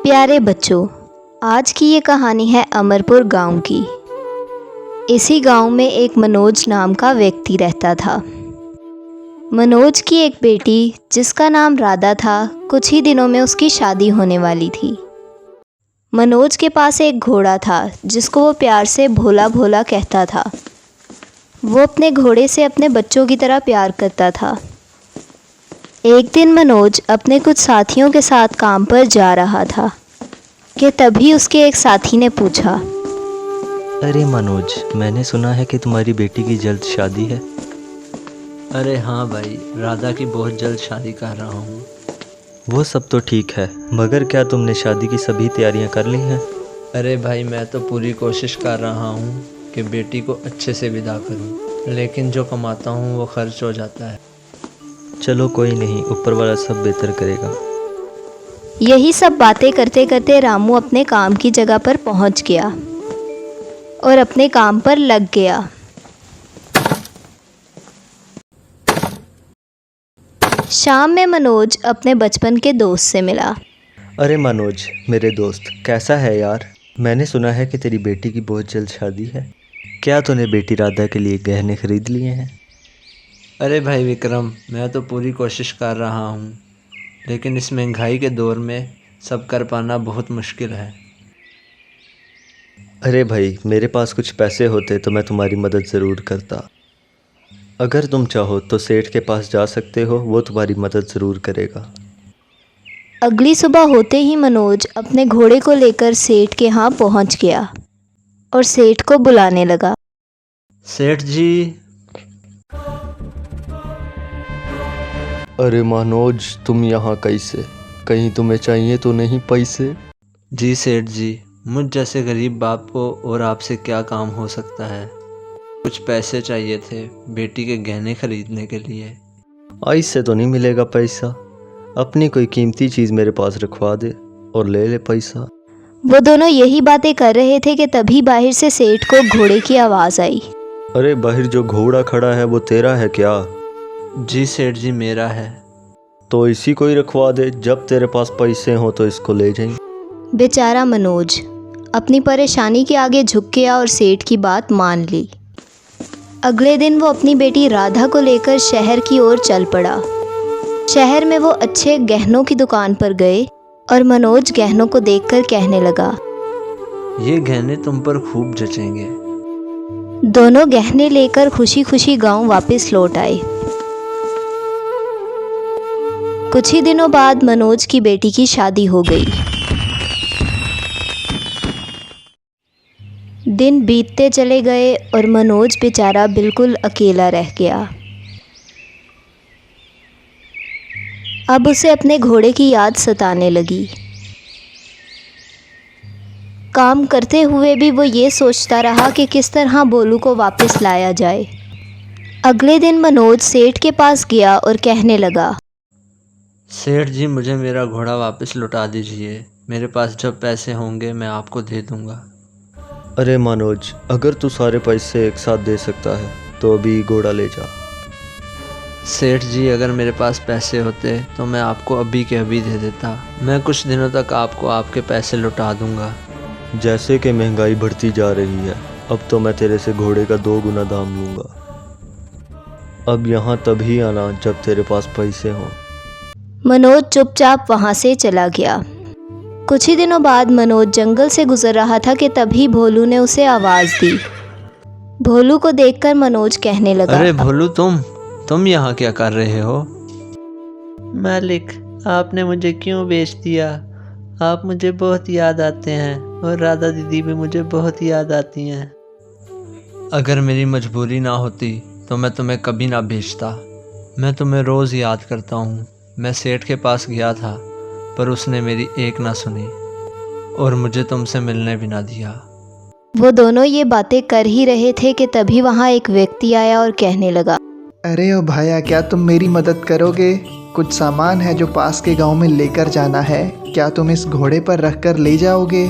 प्यारे बच्चों, आज की ये कहानी है अमरपुर गांव की। इसी गांव में एक मनोज नाम का व्यक्ति रहता था। मनोज की एक बेटी जिसका नाम राधा था, कुछ ही दिनों में उसकी शादी होने वाली थी। मनोज के पास एक घोड़ा था जिसको वो प्यार से भोला भोला कहता था। वो अपने घोड़े से अपने बच्चों की तरह प्यार करता था। एक दिन मनोज अपने कुछ साथियों के साथ काम पर जा रहा था कि तभी उसके एक साथी ने पूछा, अरे मनोज, मैंने सुना है कि तुम्हारी बेटी की जल्द शादी है। अरे हाँ भाई, राधा की बहुत जल्द शादी कर रहा हूँ। वो सब तो ठीक है, मगर क्या तुमने शादी की सभी तैयारियां कर ली हैं? अरे भाई, मैं तो पूरी कोशिश कर रहा हूँ कि बेटी को अच्छे से विदा करूँ, लेकिन जो कमाता हूँ वो खर्च हो जाता है। चलो कोई नहीं, ऊपर वाला सब बेहतर करेगा। यही सब बातें करते करते रामू अपने काम की जगह पर पहुंच गया और अपने काम पर लग गया। शाम में मनोज अपने बचपन के दोस्त से मिला। अरे मनोज, मेरे दोस्त, कैसा है यार? मैंने सुना है कि तेरी बेटी की बहुत जल्द शादी है। क्या तूने बेटी राधा के लिए गहने खरीद लिए हैं? अरे भाई विक्रम, मैं तो पूरी कोशिश कर रहा हूँ, लेकिन इस महंगाई के दौर में सब कर पाना बहुत मुश्किल है। अरे भाई, मेरे पास कुछ पैसे होते तो मैं तुम्हारी मदद ज़रूर करता। अगर तुम चाहो तो सेठ के पास जा सकते हो, वो तुम्हारी मदद ज़रूर करेगा। अगली सुबह होते ही मनोज अपने घोड़े को लेकर सेठ के यहाँ पहुँच गया और सेठ को बुलाने लगा। सेठ जी। अरे मनोज, तुम यहाँ कैसे? कहीं तुम्हें चाहिए तो नहीं पैसे? जी सेठ जी, मुझ जैसे गरीब बाप को और आपसे क्या काम हो सकता है। कुछ पैसे चाहिए थे बेटी के गहने खरीदने के लिए। ऐसे तो नहीं मिलेगा पैसा। अपनी कोई कीमती चीज़ मेरे पास रखवा दे और ले ले पैसा। वो दोनों यही बातें कर रहे थे कि तभी बाहर से सेठ को घोड़े की आवाज़ आई। अरे बाहर जो घोड़ा खड़ा है वो तेरा है क्या? जी सेठ जी, मेरा है। तो इसी को ही रखवा दे, जब तेरे पास पैसे हों तो इसको ले जाएं। बेचारा मनोज अपनी परेशानी के आगे झुक गया और सेठ की बात मान ली। अगले दिन वो अपनी बेटी राधा को लेकर शहर की ओर चल पड़ा। शहर में वो अच्छे गहनों की दुकान पर गए और मनोज गहनों को देखकर कहने लगा, ये गहने तुम पर खूब जचेंगे। दोनों गहने लेकर खुशी खुशी गांव वापस लौट आए। कुछ ही दिनों बाद मनोज की बेटी की शादी हो गई। दिन बीतते चले गए और मनोज बेचारा बिल्कुल अकेला रह गया। अब उसे अपने घोड़े की याद सताने लगी। काम करते हुए भी वो ये सोचता रहा कि किस तरह बोलू को वापस लाया जाए। अगले दिन मनोज सेठ के पास गया और कहने लगा, सेठ जी, मुझे मेरा घोड़ा वापस लौटा दीजिए। मेरे पास जब पैसे होंगे मैं आपको दे दूंगा। अरे मनोज, अगर तू सारे पैसे एक साथ दे सकता है तो अभी घोड़ा ले जा। सेठ जी, अगर मेरे पास पैसे होते तो मैं आपको अभी के अभी दे देता। मैं कुछ दिनों तक आपको आपके पैसे लौटा दूंगा। जैसे कि महंगाई बढ़ती जा रही है, अब तो मैं तेरे से घोड़े का 2 गुना दाम लूँगा। अब यहाँ तभी आना जब तेरे पास पैसे हों। मनोज चुपचाप वहाँ से चला गया। कुछ ही दिनों बाद मनोज जंगल से गुजर रहा था कि तभी भोलू ने उसे आवाज़ दी। भोलू को देखकर मनोज कहने लगा, अरे भोलू, तुम यहाँ क्या कर रहे हो? मालिक, आपने मुझे क्यों बेच दिया? आप मुझे बहुत याद आते हैं और राधा दीदी भी मुझे बहुत याद आती हैं। अगर मेरी मजबूरी ना होती तो मैं तुम्हें कभी ना बेचता। मैं तुम्हें रोज़ याद करता हूँ। मैं सेठ के पास गया था पर उसने मेरी एक ना सुनी और मुझे तुमसे मिलने भी ना दिया। वो दोनों ये बातें कर ही रहे थे कि तभी वहाँ एक व्यक्ति आया और कहने लगा, अरे ओ भाया, क्या तुम मेरी मदद करोगे? कुछ सामान है जो पास के गांव में लेकर जाना है। क्या तुम इस घोड़े पर रखकर ले जाओगे?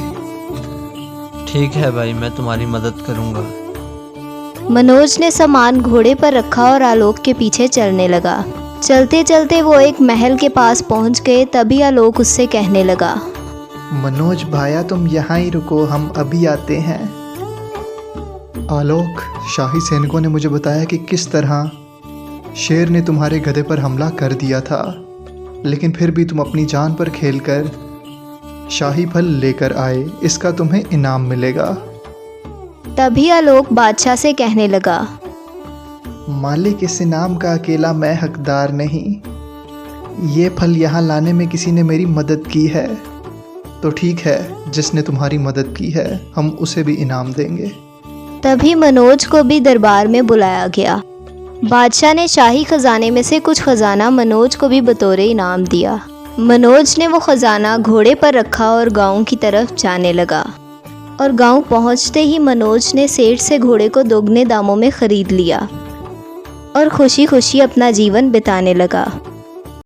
ठीक है भाई, मैं तुम्हारी मदद करूँगा। मनोज ने सामान घोड़े पर रखा और आलोक के पीछे चलने लगा। चलते चलते वो एक महल के पास पहुंच गए। तभी आलोक उससे कहने लगा, मनोज भाया तुम यहाँ ही रुको, हम अभी आते हैं। आलोक, शाही सैनिकों ने मुझे बताया कि किस तरह शेर ने तुम्हारे गधे पर हमला कर दिया था, लेकिन फिर भी तुम अपनी जान पर खेलकर शाही फल लेकर आए। इसका तुम्हें इनाम मिलेगा। तभी आलोक बादशाह से कहने लगा, मालिक, इस इनाम का अकेला मैं हकदार नहीं। ये फल यहाँ लाने में किसी ने मेरी मदद की है, तो ठीक है, जिसने तुम्हारी मदद की है हम उसे भी इनाम देंगे। तभी मनोज को भी दरबार में बुलाया गया। बादशाह ने शाही खजाने में से कुछ खजाना मनोज को भी बतौर इनाम दिया। मनोज ने वो खजाना घोड़े पर रखा और गांव की तरफ जाने लगा। और गांव पहुंचते ही मनोज ने सेठ से घोड़े को दोगुने दामों में ख़रीद लिया और खुशी खुशी अपना जीवन बिताने लगा।